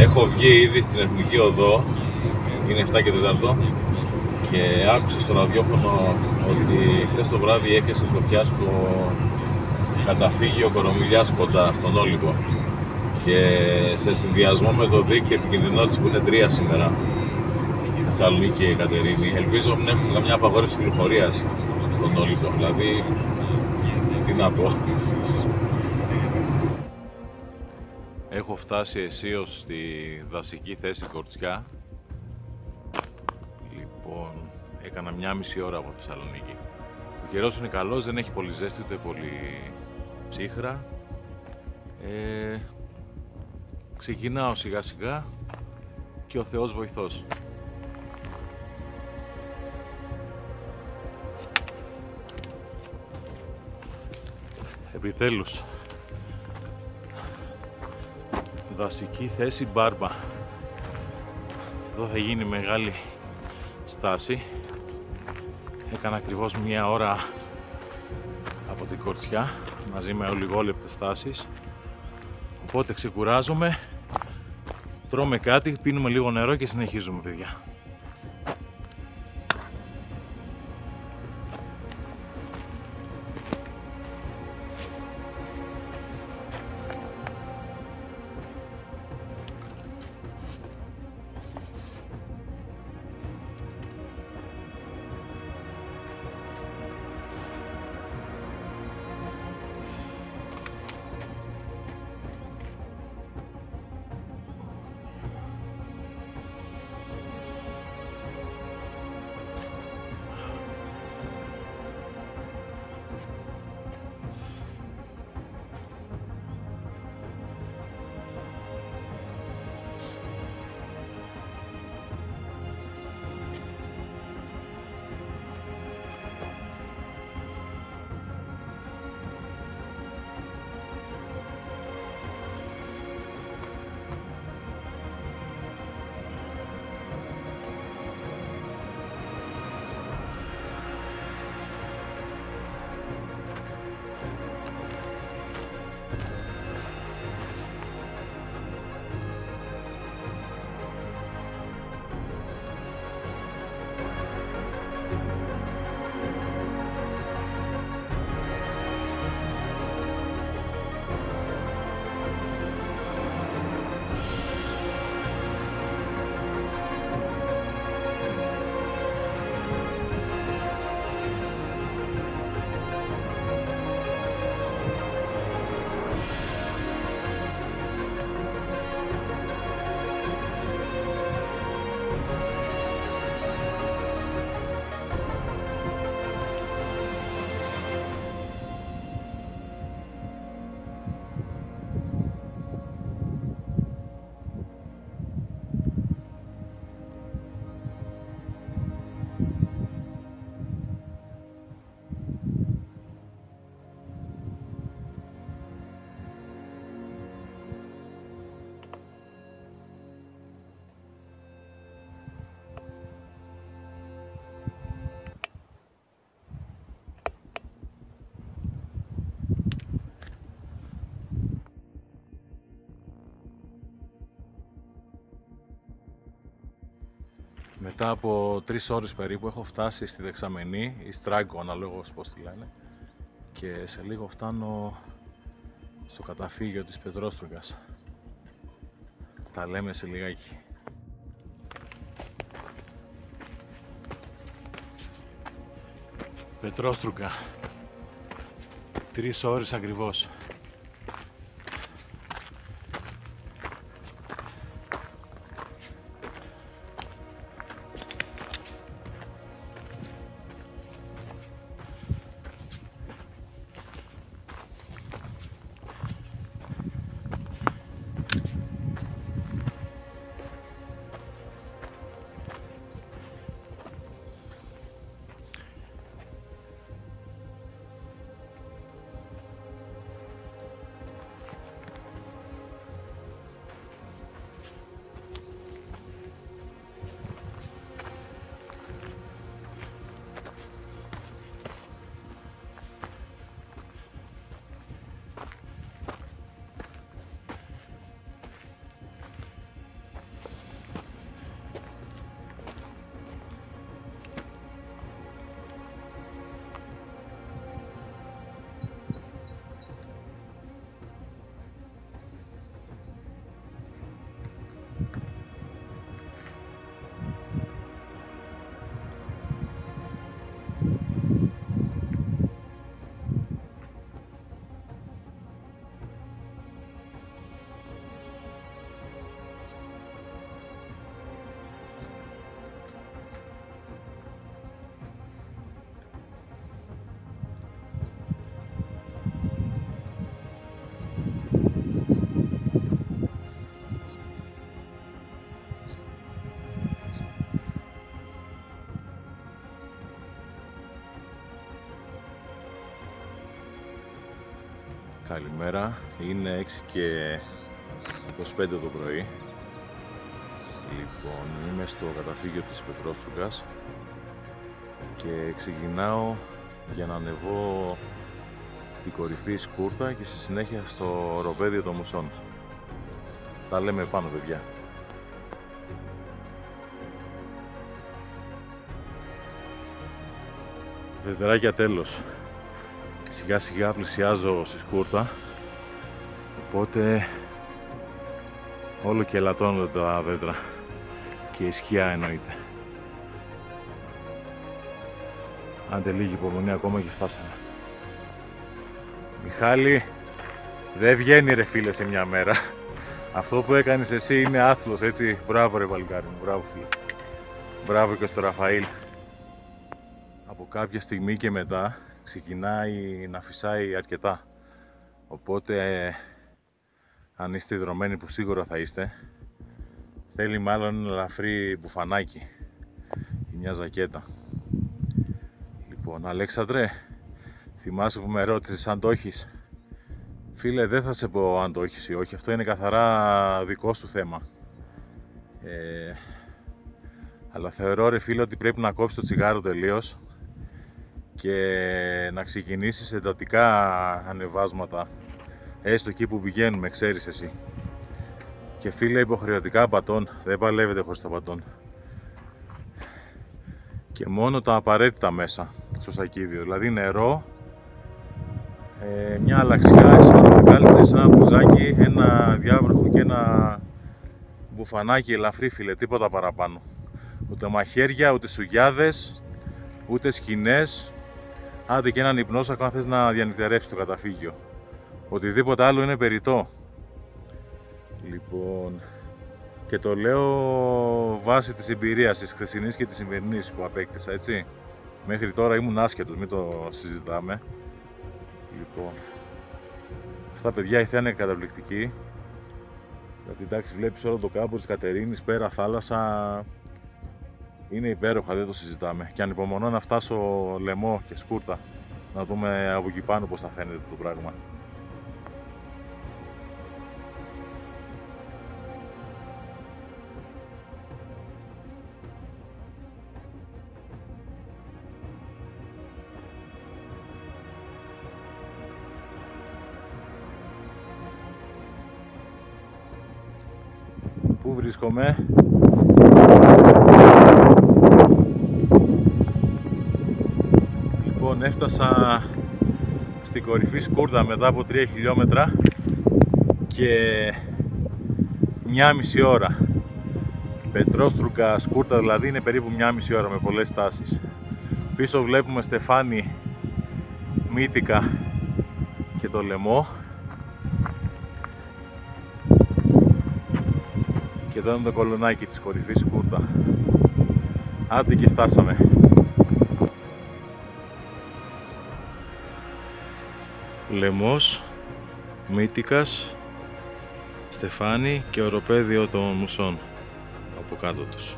Έχω βγει ήδη στην Εθνική Οδό, είναι 7 και 4 και άκουσα στο ραδιόφωνο ότι χθες το βράδυ έπιασε φωτιά στο καταφύγιο Κορομιλιάς κοντά στον Όλυμπο και σε συνδυασμό με το δίκτυο επικινδυνότητας που είναι 3 σήμερα Θεσσαλονίκη και Κατερίνη, ελπίζω να έχουμε καμιά απαγόρευση κυκλοφορίας στον Όλυμπο, δηλαδή τι να πω. Έχω φτάσει αισίως στη δασική θέση Κορτσιά. Λοιπόν, έκανα 1,5 ώρα από Θεσσαλονίκη. Ο καιρός είναι καλός, δεν έχει πολύ ζέστη ούτε πολύ ψύχρα. Ξεκινάω σιγά σιγά και ο Θεός βοηθός. Επιτέλους. Δασική θέση Μπάρμπα. Εδώ θα γίνει μεγάλη στάση. Έκανα ακριβώς 1 ώρα από την Κορτσιά μαζί με ολιγόλεπτες στάσεις. Οπότε ξεκουράζομαι, τρώμε κάτι, πίνουμε λίγο νερό και συνεχίζουμε, παιδιά. Μετά από 3 ώρες περίπου έχω φτάσει στη Δεξαμενή, ή Στράγκο αναλόγως πώς τη λένε, και σε λίγο φτάνω στο καταφύγιο της Πετρόστρουγκας. Τα λέμε σε λιγάκι. Πετρόστρουγκα, 3 ώρες ακριβώς. Καλημέρα, είναι 6 και 25 το πρωί. Λοιπόν, είμαι στο καταφύγιο της Πετρόστρουκας και ξεκινάω για να ανεβώ την κορυφή Σκούρτα και στη συνέχεια στο οροπέδιο των Μουσών. Τα λέμε πάνω, παιδιά. Δεδράκια, τέλος. Σιγά σιγά πλησιάζω στη Σκούρτα, οπότε όλο και ελαττώνονται τα δέντρα και η σκιά εννοείται. Άντε λίγη υπομονή ακόμα και φτάσαμε. Μιχάλη, δεν βγαίνει ρε φίλε σε μια μέρα. Αυτό που έκανες εσύ είναι άθλος, έτσι. Μπράβο ρε παλικάρι μου, μπράβο φίλε. Μπράβο και στο Ραφαήλ. Από κάποια στιγμή και μετά ξεκινάει να φυσάει αρκετά. Οπότε αν είστε ιδρωμένοι, που σίγουρα θα είστε, θέλει μάλλον ένα ελαφρύ μπουφανάκι ή μια ζακέτα. Λοιπόν, Αλέξανδρε, θυμάσαι που με ρώτησες αν το έχεις? Φίλε, δεν θα σε πω αν το έχεις ή όχι, αυτό είναι καθαρά δικό σου θέμα. Αλλά θεωρώ ρε φίλε ότι πρέπει να κόψεις το τσιγάρο τελείως και να ξεκινήσεις εντατικά ανεβάσματα, έστω εκεί που πηγαίνουμε, ξέρεις εσύ. Και φίλε, υποχρεωτικά μπατόν, δεν παλεύετε χωρίς τα μπατόν. Και μόνο τα απαραίτητα μέσα στο σακίδιο, δηλαδή νερό, μια αλλαξιά, ισόρροπη κάλτσες, ένα μπουζάκι, ένα διάβροχο και ένα μπουφανάκι ελαφρύ φίλε, τίποτα παραπάνω. Ούτε μαχαίρια, ούτε σουγιάδες, ούτε σκηνές, άντε και έναν υπνόσακο αν θες να διανυκτερεύσεις το καταφύγιο. Οτιδήποτε άλλο είναι περιττό. Λοιπόν, και το λέω βάσει της εμπειρίας της χθεσινής και της σημερινής που απέκτησα, έτσι. Μέχρι τώρα ήμουν άσχετος, μην το συζητάμε. Λοιπόν, αυτά παιδιά η θέα είναι καταπληκτική. Δηλαδή εντάξει, βλέπεις όλο το κάμπο της Κατερίνης, πέρα θάλασσα. Είναι υπέροχα, δεν το συζητάμε. Και ανυπομονώ να φτάσω Λεμό και Σκούρτα, να δούμε από εκεί πάνω πώς θα φαίνεται το πράγμα. Πού βρίσκομαι? Λοιπόν, έφτασα στην κορυφή Σκούρτα μετά από 3 χιλιόμετρα και 1,5 ώρα. Πετρόστρουκα Σκούρτα δηλαδή είναι περίπου 1,5 ώρα με πολλές στάσεις. Πίσω βλέπουμε Στεφάνη, Μύθικα και το Λεμό. Και εδώ είναι το κολονάκι της κορυφής Σκούρτα. Άντε και φτάσαμε. Λεμός, Μύτικας, Στεφάνη και οροπέδιο των Μουσών από κάτω τους.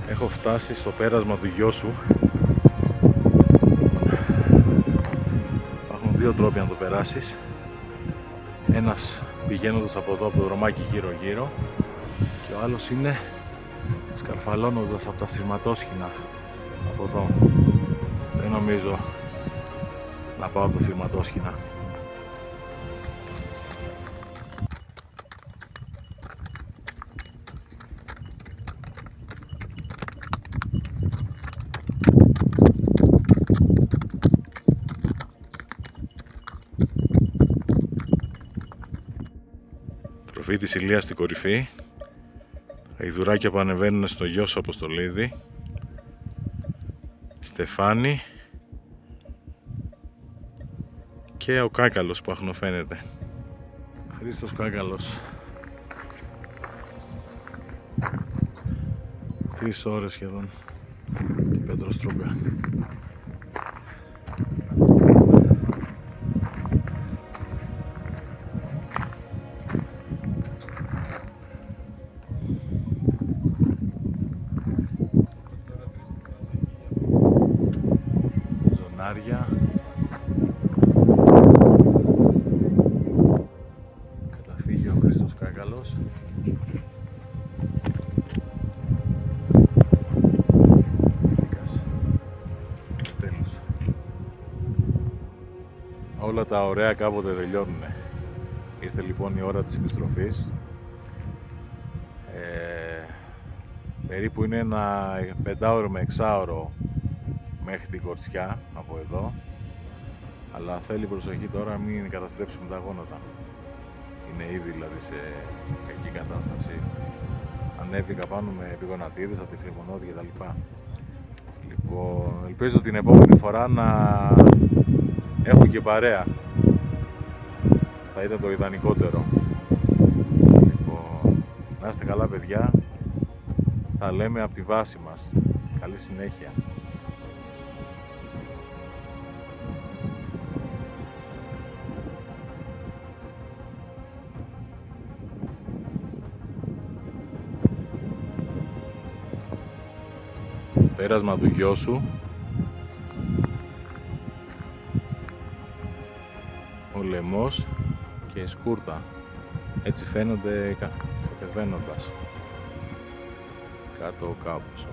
Έχω φτάσει στο πέρασμα του Γιώσου. Υπάρχουν δύο τρόποι να το περάσεις. Ένας πηγαίνοντας από εδώ από το δρομάκι γύρω γύρω και ο άλλος είναι σκαρφαλώνοντας από τα σειρματόσχηνα από εδώ. Δεν νομίζω να πάω από τα σειρματόσχηνα. Τροφή της Ηλίας στην κορυφή, αηδουράκια που ανεβαίνουν στο Γιώσο Αποστολίδη, Στεφάνη και ο Κάκαλος που αχνοφαίνεται. Χρήστος Κάκαλος. 3 ώρες σχεδόν την Πετροστρούκα. φανάρια. Καταφύγιο Χρήστος Κάκαλος. Τέλος. Όλα τα ωραία κάποτε τελειώνουν. Ήρθε λοιπόν η ώρα της επιστροφής. Περίπου είναι ένα 5ωρο με 6ωρο μέχρι την Κορτσιά από εδώ, αλλά θέλει προσοχή τώρα μην καταστρέψουμε τα γόνατα. Είναι ήδη δηλαδή σε κακή κατάσταση. Ανέβηκα πάνω με επιγονατίδες από τη Χρημονώτη κτλ. Λοιπόν, ελπίζω την επόμενη φορά να έχω και παρέα. Θα ήταν το ιδανικότερο. Λοιπόν, να είστε καλά παιδιά. Τα λέμε από τη βάση μας. Καλή συνέχεια. Πέρασμα του Γιώσου. Ο λαιμός και η σκούρτα. Έτσι φαίνονται κατεβαίνοντας. Κάτω κάπως.